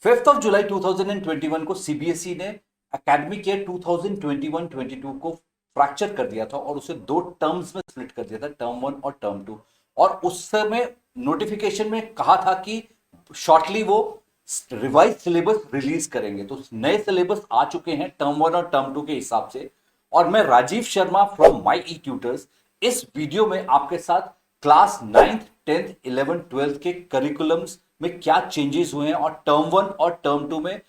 5 जुलाई 2021 को सीबीएसई ने academic year 2021-22 को फ्रैक्चर कर दिया था और उसे दो टर्म्स में स्प्लिट कर दिया था, टर्म वन और टर्म टू। और उस समय नोटिफिकेशन में कहा था कि शॉर्टली वो रिवाइज सिलेबस रिलीज करेंगे। तो नए सिलेबस आ चुके हैं टर्म वन और टर्म टू के हिसाब से। और मैं Rajiv Sharma from my e tutors इस वीडियो में आपके साथ class 9th 10th 11th 12th के करिकुलम्स में क्या चेंजेस हुए हैं और टर्म वन और टर्म टू में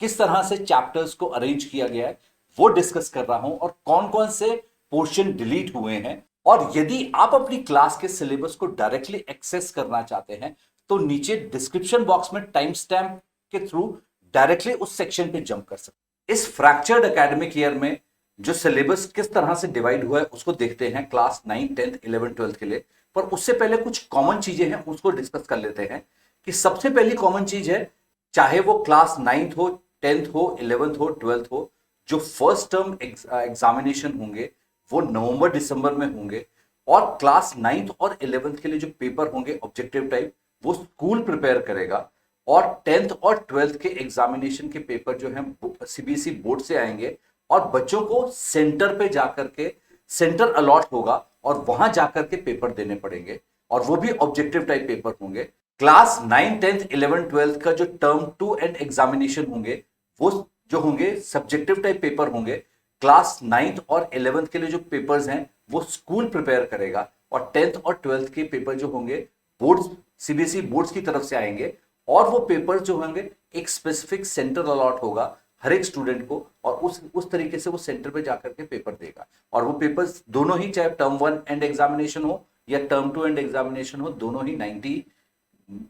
किस तरह से चैप्टर्स को अरेंज किया गया है वो डिस्कस कर रहा हूं, और कौन कौन से पोर्शन डिलीट हुए हैं। और यदि आप अपनी क्लास के सिलेबस को डायरेक्टली एक्सेस करना चाहते हैं तो नीचे डिस्क्रिप्शन बॉक्स में टाइम स्टैम्प के थ्रू डायरेक्टली उस सेक्शन पे जंप कर सकते हैं। इस फ्रैक्चर्ड एकेडमिक ईयर में जो सिलेबस किस तरह से डिवाइड हुआ है उसको देखते हैं क्लास 9 10th 11 12th के लिए। पर उससे पहले कुछ कॉमन चीजें हैं उसको डिस्कस कर लेते हैं। कि सबसे पहली कॉमन चीज है, चाहे वो क्लास 9th हो 10th हो 11th हो 12th हो, जो फर्स्ट टर्म एग्जामिनेशन होंगे वो नवंबर दिसंबर में होंगे। और क्लास 9th और 11th के लिए जो पेपर होंगे ऑब्जेक्टिव टाइप वो स्कूल प्रिपेयर करेगा। और 10th और 12th के एग्जामिनेशन के पेपर जो है सीबीएसई बोर्ड से आएंगे और बच्चों को सेंटर पे जाकर के सेंटर अलॉट होगा और वहां जाकर के पेपर देने पड़ेंगे और वो भी ऑब्जेक्टिव टाइप पेपर होंगे। क्लास 9 10th 11 12th का जो टर्म टू एंड एग्जामिनेशन होंगे वो जो होंगे सब्जेक्टिव टाइप पेपर होंगे। क्लास 9th और 11th के लिए जो पेपर्स हैं वो स्कूल प्रिपेयर करेगा और 10th और 12th के पेपर जो होंगे बोर्ड सीबीएसई बोर्ड्स की तरफ से आएंगे। और वो पेपर जो होंगे एक स्पेसिफिक सेंटर अलॉट होगा हर एक स्टूडेंट को और उस तरीके से वो सेंटर पे जाकर के पेपर देगा। और वो पेपर्स दोनों ही, चाहे टर्म वन एंड एग्जामिनेशन हो या टर्म टू एंड एग्जामिनेशन हो, दोनों ही 90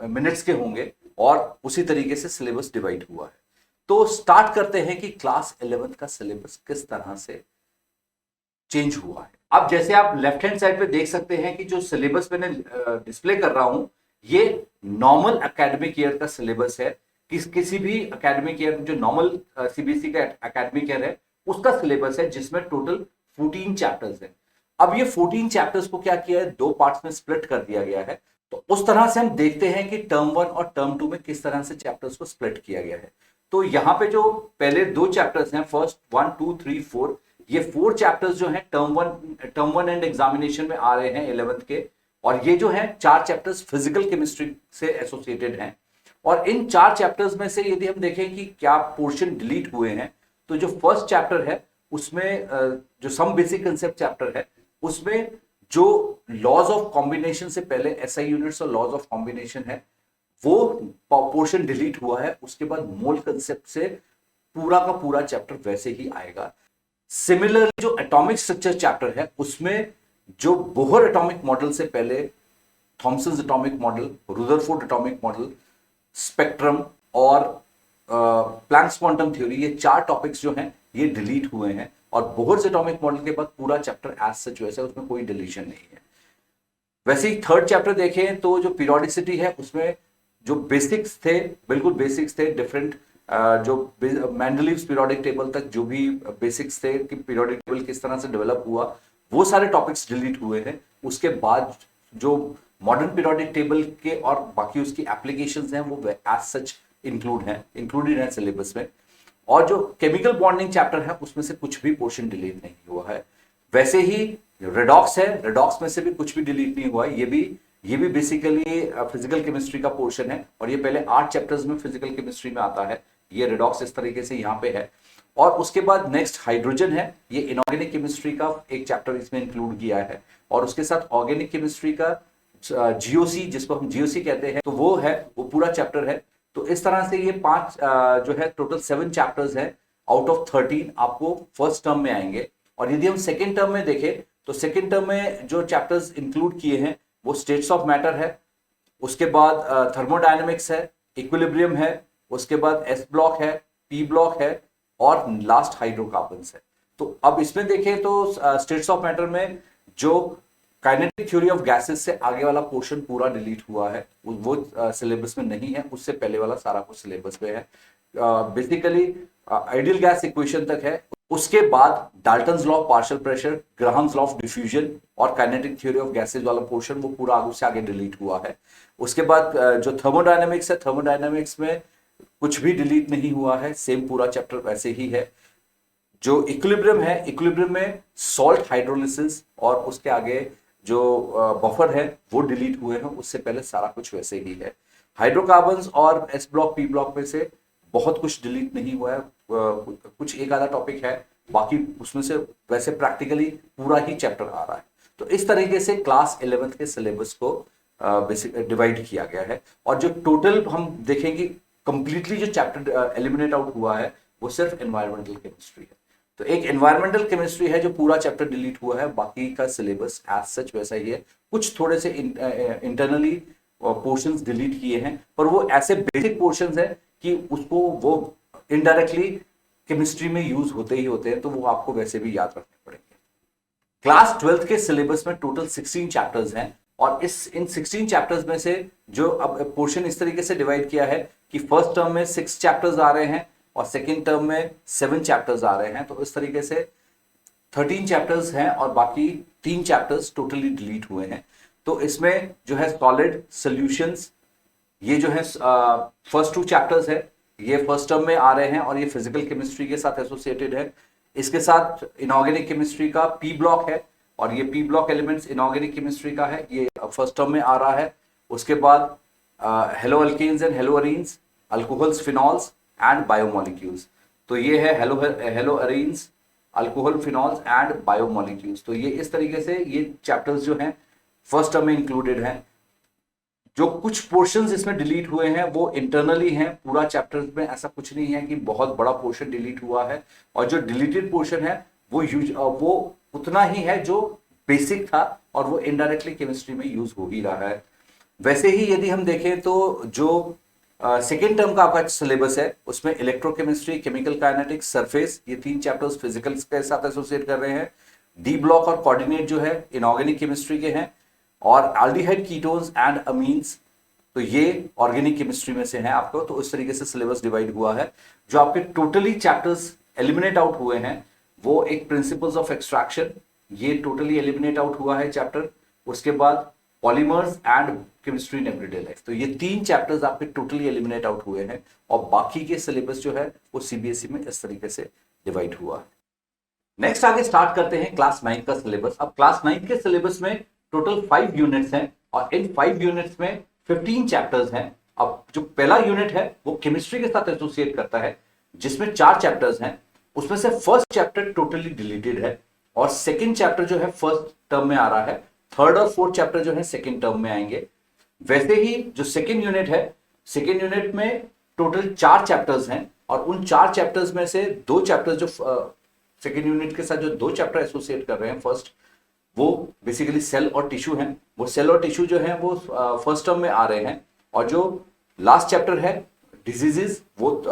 मिनट्स के होंगे और उसी तरीके से सिलेबस डिवाइड हुआ है। तो स्टार्ट करते हैं कि क्लास 11th का सिलेबस किस तरह से चेंज हुआ है। अब जैसे आप लेफ्ट हैंड साइड पे देख सकते हैं कि जो सिलेबस मैंने डिस्प्ले कर रहा हूं ये नॉर्मल एकेडमिक ईयर का सिलेबस है। किसी भी एकेडमिक ईयर जो नॉर्मल सीबीएसई का एकेडमिक ईयर है उसका सिलेबस है जिसमें टोटल 14 चैप्टर्स है। अब ये 14 चैप्टर्स को क्या किया है, दो पार्ट्स में स्प्लिट कर दिया गया है। तो उस तरह से हम देखते हैं कि टर्म वन और टर्म टू में किस तरह से चैप्टर्स को स्प्लिट किया गया है। तो यहाँ पे जो पहले दो चैप्टर्स हैं, फर्स्ट 1 2 3 4, ये 4 चैप्टर्स जो हैं टर्म वन एंड एग्जामिनेशन में आ रहे हैं 11th के। और ये जो है 4 चैप्टर्स फिजिकल केमिस्ट्री से एसोसिएटेड हैं। और इन 4 चैप्टर्स में से यदि हम देखें कि क्या पोर्शन डिलीट हुए हैं तो जो फर्स्ट चैप्टर है उसमें जो सम बेसिक कंसेप्ट चैप्टर है उसमें जो लॉज ऑफ कॉम्बिनेशन से पहले एसआई यूनिट्स और लॉज ऑफ कॉम्बिनेशन है वो पोर्शन डिलीट हुआ है। उसके बाद मोल कंसेप्ट से पूरा का पूरा चैप्टर वैसे ही आएगा। सिमिलरली जो एटॉमिक स्ट्रक्चर चैप्टर है उसमें जो बोहर एटॉमिक मॉडल से पहले Thomson atomic model, Rutherford atomic model, spectrum और प्लैंक्स क्वांटम थ्योरी, ये 4 टॉपिक्स जो हैं ये डिलीट हुए हैं। और बोहर्स एटॉमिक मॉडल के बाद पूरा चैप्टर एज सच वैसे उसमें कोई डिलीशन नहीं है। वैसे ही थर्ड चैप्टर देखें तो जो पीरियोडिसिटी है उसमें जो बेसिक्स थे, बिल्कुल बेसिक्स थे, डिफरेंट जो मेंडलीव्स पीरियोडिक टेबल तक जो भी बेसिक्स थे कि पीरियोडिक टेबल किस तरह से डेवलप हुआ वो सारे टॉपिक्स डिलीट हुए हैं। उसके बाद जो मॉडर्न पीरियोडिक टेबल के और बाकी उसकी एप्लीकेशंस हैं वो एज सच इंक्लूडेड है सिलेबस में। और जो केमिकल बॉन्डिंग चैप्टर है उसमें से कुछ भी पोर्शन डिलीट नहीं हुआ है। वैसे ही रेडॉक्स है, रेडॉक्स में से भी कुछ भी डिलीट नहीं हुआ है। ये भी बेसिकली फिजिकल केमिस्ट्री का पोर्शन है और ये पहले 8 चैप्टर्स में फिजिकल केमिस्ट्री में आता है। ये रेडॉक्स इस तरीके से यहाँ पे है। और उसके बाद नेक्स्ट हाइड्रोजन है, ये इनऑर्गेनिक केमिस्ट्री का एक चैप्टर इसमें इंक्लूड किया है। और उसके साथ ऑर्गेनिक केमिस्ट्री का जीओसी, जिसको हम जीओसी कहते हैं, तो वो है, वो पूरा चैप्टर है। तो इस तरह से ये 5 जो है टोटल 7 चैप्टर्स हैं आउट ऑफ 13 आपको फर्स्ट टर्म में आएंगे। और यदि हम सेकेंड टर्म में देखें तो सेकेंड टर्म में जो चैप्टर्स इंक्लूड किए हैं वो स्टेट्स ऑफ मैटर है, उसके बाद थर्मोडायनेमिक्स है, इक्विलिब्रियम है, उसके बाद एस ब्लॉक है, पी ब्लॉक है और लास्ट हाइड्रोकार्बन्स है। तो अब इसमें देखें तो स्टेट्स ऑफ मैटर में जो काइनेटिक थ्योरी ऑफ गैसेस से आगे वाला पोर्शन पूरा डिलीट हुआ है, वो सिलेबस में नहीं है, उससे पहले वाला सारा कुछ सिलेबस में है। बेसिकली आइडियल गैस इक्वेशन तक है। उसके बाद Dalton's law of partial pressure, Graham's law of diffusion और काइनेटिक थ्योरी ऑफ गैसेस वाला पोर्शन वो पूरा आगे से आगे डिलीट हुआ है। उसके बाद जो थर्मोडायनेमिक्स है, थर्मोडायनेमिक्स में कुछ भी डिलीट नहीं हुआ है, सेम पूरा चैप्टर वैसे ही है। जो इक्विलिब्रियम है, इक्विलिब्रियम में सॉल्ट हाइड्रोलिसिस और उसके आगे जो बफर है वो डिलीट हुए हैं, उससे पहले सारा कुछ वैसे ही है। हाइड्रोकार्बन्स और एस ब्लॉक पी ब्लॉक में से बहुत कुछ डिलीट नहीं हुआ है, कुछ एक आधा टॉपिक है, बाकी उसमें से वैसे प्रैक्टिकली पूरा ही चैप्टर आ रहा है। तो इस तरीके से क्लास 11th के सिलेबस को बेसिक डिवाइड किया गया है। और जो टोटल हम देखेंगे कंप्लीटली जो चैप्टर एलिमिनेट आउट हुआ है वो सिर्फ एनवायरमेंटल केमिस्ट्री है। तो एक एनवायरमेंटल केमिस्ट्री है जो पूरा चैप्टर डिलीट हुआ है, बाकी का सिलेबस एज सच वैसा ही है। कुछ थोड़े से इंटरनली पोर्शंस डिलीट किए हैं, पर वो ऐसे बेसिक पोर्शंस है कि उसको वो इनडायरेक्टली केमिस्ट्री में यूज होते ही होते हैं, तो वो आपको वैसे भी याद रखने पड़ेंगे। क्लास 12th के सिलेबस में टोटल 16 चैप्टर्स हैं, और इन 16 चैप्टर्स में से जो अब पोर्शन इस तरीके से डिवाइड किया है कि फर्स्ट टर्म में 6 चैप्टर्स आ रहे हैं और सेकेंड टर्म में 7 चैप्टर्स आ रहे हैं। तो इस तरीके से 13 चैप्टर्स हैं और बाकी 3 चैप्टर्स टोटली डिलीट हुए हैं। तो इसमें जो है सॉलिड सॉल्यूशंस, ये जो है फर्स्ट 2 चैप्टर्स है, ये फर्स्ट टर्म में आ रहे हैं और ये फिजिकल केमिस्ट्री के साथ एसोसिएटेड है। इसके साथ इनऑर्गेनिक केमिस्ट्री का पी ब्लॉक है, और ये P block elements inorganic chemistry का है, ये फर्स्ट टर्म में आ रहा है। उसके बाद haloalkanes and haloarenes, alcohols, phenols and biomolecules. तो ये है haloarenes, alcohol, phenols and biomolecules. तो ये इस तरीके से ये चैप्टर्स जो हैं फर्स्ट टर्म में इंक्लूडेड हैं। जो कुछ पोर्शंस इसमें डिलीट हुए हैं वो इंटरनली हैं, पूरा चैप्टर में ऐसा कुछ नहीं है कि बहुत बड़ा पोर्शन डिलीट हुआ है। और जो डिलीटेड पोर्शन है वो उतना ही है जो बेसिक था, और वो इनडायरेक्टली केमिस्ट्री में यूज हो ही रहा है। वैसे ही यदि हम देखें तो जो सेकेंड टर्म का आपका सिलेबस है उसमें इलेक्ट्रोकेमिस्ट्री, केमिकल काइनेटिक्स, सरफेस, ये 3 चैप्टर्स फिजिकल्स के साथ एसोसिएट कर रहे हैं। डी ब्लॉक और कोऑर्डिनेट जो है इनऑर्गेनिक केमिस्ट्री के हैं, और एल्डिहाइड, कीटोन्स एंड अमीन्स तो ये ऑर्गेनिक केमिस्ट्री में से हैं आपको। तो इस तरीके से सिलेबस डिवाइड हुआ है। जो आपके टोटली चैप्टर्स एलिमिनेट आउट हुए हैं वो एक प्रिंसिपल्स ऑफ एक्सट्रैक्शन, ये टोटली एलिमिनेट आउट हुआ है चैप्टर। उसके बाद polymers and chemistry in everyday life, तो ये 3 चैप्टर्स आपके टोटली एलिमिनेट आउट हुए हैं। और बाकी के सिलेबस जो है वो सीबीएसई में इस तरीके से डिवाइड हुआ है। नेक्स्ट आगे स्टार्ट करते हैं क्लास 9 का सिलेबस। अब क्लास 9 के सिलेबस में टोटल 5 यूनिट्स हैं, और इन 5 यूनिट्स में 15 चैप्टर्स हैं। अब जो पहला यूनिट है वो केमिस्ट्री के साथ एसोसिएट करता है, जिसमें 4 चैप्टर्स हैं। उसमें से फर्स्ट चैप्टर टोटली डिलीटेड है, और सेकंड चैप्टर जो है फर्स्ट टर्म में आ रहा है, थर्ड और फोर्थ चैप्टर जो है सेकंड टर्म में आएंगे। वैसे ही जो सेकंड यूनिट है, सेकंड यूनिट में टोटल 4 चैप्टर्स हैं, और उन 4 चैप्टर्स में से 2 चैप्टर्स जो सेकंड यूनिट के साथ जो 2 चैप्टर एसोसिएट कर रहे हैं फर्स्ट, वो बेसिकली सेल और टिश्यू हैं। वो सेल और टिश्यू जो है वो फर्स्ट टर्म में आ रहे हैं, और जो लास्ट चैप्टर है डिजीजेस वो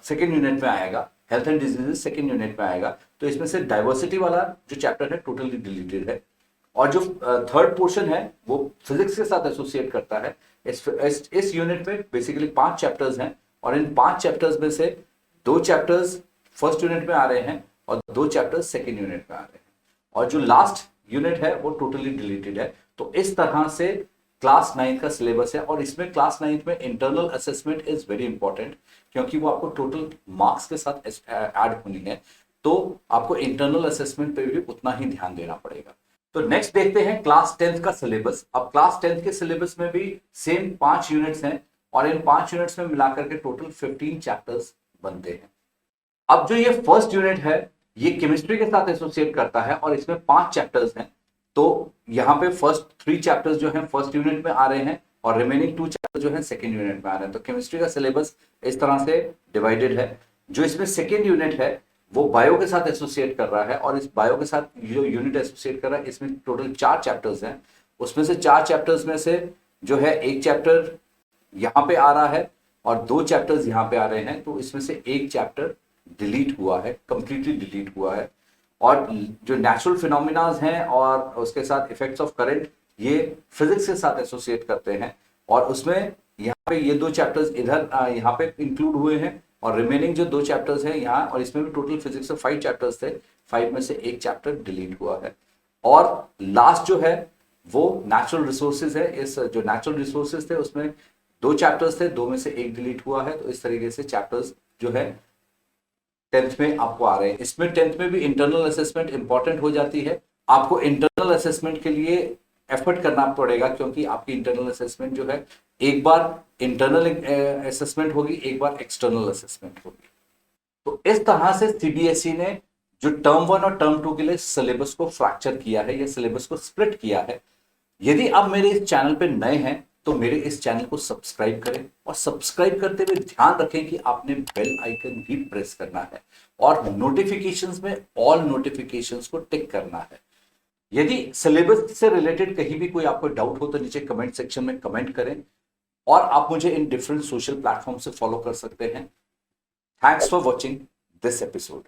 सेकेंड यूनिट में आएगा, health and diseases second unit में आएगा। तो इसमें से डाइवर्सिटी वाला जो चैप्टर है टोटली डिलीटेड है। और जो थर्ड पोर्शन है वो फिजिक्स के साथ एसोसिएट करता है। इस यूनिट में बेसिकली 5 चैप्टर्स हैं, और इन 5 चैप्टर्स में से 2 चैप्टर्स फर्स्ट यूनिट में आ रहे हैं और 2 चैप्टर्स सेकेंड यूनिट में आ रहे हैं, और जो लास्ट यूनिट है वो टोटली डिलीटेड है। तो इस तरह से क्लास 9 का सिलेबस है, और इसमें क्लास 9 में internal assessment is very important, क्योंकि वो आपको टोटल मार्क्स के साथ ऐड होनी है। तो आपको इंटरनल असेसमेंट पे भी उतना ही ध्यान देना पड़ेगा। तो नेक्स्ट देखते हैं क्लास 10th का सिलेबस। अब क्लास 10th के सिलेबस में भी सेम 5 यूनिट्स हैं, और इन 5 यूनिट्स में मिलाकर के टोटल 15 चैप्टर्स बनते हैं। अब जो ये फर्स्ट यूनिट है ये केमिस्ट्री के साथ एसोसिएट करता है, और इसमें 5 चैप्टर्स हैं। तो यहाँ पे फर्स्ट 3 चैप्टर्स जो हैं फर्स्ट यूनिट में आ रहे हैं, और रिमेनिंग 2 चैप्टर जो हैं सेकेंड यूनिट में आ रहे हैं। तो केमिस्ट्री का सिलेबस इस तरह से डिवाइडेड है। जो इसमें सेकेंड यूनिट है वो बायो के साथ एसोसिएट कर रहा है, और इस बायो के साथ जो यूनिट एसोसिएट कर रहा है इसमें टोटल 4 चैप्टर्स हैं। उसमें से 4 चैप्टर्स में से जो है 1 चैप्टर यहाँ पे आ रहा है और 2 चैप्टर्स यहाँ पे आ रहे हैं। तो इसमें से 1 चैप्टर डिलीट हुआ है, कंप्लीटली डिलीट हुआ है। और जो नेचुरल फिनोमिनाज हैं और उसके साथ इफेक्ट्स ऑफ करंट, ये फिजिक्स के साथ एसोसिएट करते हैं, और उसमें यहाँ पे ये 2 चैप्टर्स इधर यहाँ पे इंक्लूड हुए हैं, और रिमेनिंग जो 2 चैप्टर्स हैं यहाँ, और इसमें भी टोटल फिजिक्स से 5 चैप्टर्स थे, 5 में से 1 चैप्टर डिलीट हुआ है। और लास्ट जो है वो नेचुरल रिसोर्सेज है। इस जो नेचुरल रिसोर्सेज थे उसमें 2 चैप्टर्स थे, 2 में से 1 डिलीट हुआ है, तो इस तरीके से चैप्टर्स जो है 10th में आपको आ रहे हैं। इसमें 10th में भी इंटरनल असेसमेंट इंपॉर्टेंट हो जाती है। आपको इंटरनल असेसमेंट के लिए एफर्ट करना पड़ेगा, क्योंकि आपकी इंटरनल असेसमेंट जो है, एक बार इंटरनल असेसमेंट होगी, एक बार एक्सटर्नल असेसमेंट होगी। तो इस तरह से सीबीएसई ने जो टर्म 1 और टर्म 2 के लिए सिलेबस को फ्रैक्चर किया है या सिलेबस को स्प्लिट किया है। यदि आप मेरे इस चैनल पे नए हैं तो मेरे इस चैनल को सब्सक्राइब करें, और सब्सक्राइब करते हुए ध्यान रखें कि आपने बेल आइकन भी प्रेस करना है और नोटिफिकेशंस में ऑल नोटिफिकेशंस को टिक करना है। यदि सिलेबस से रिलेटेड कहीं भी कोई आपको डाउट हो तो नीचे कमेंट सेक्शन में कमेंट करें, और आप मुझे इन डिफरेंट सोशल प्लेटफॉर्म से फॉलो कर सकते हैं। Thanks for watching this episode.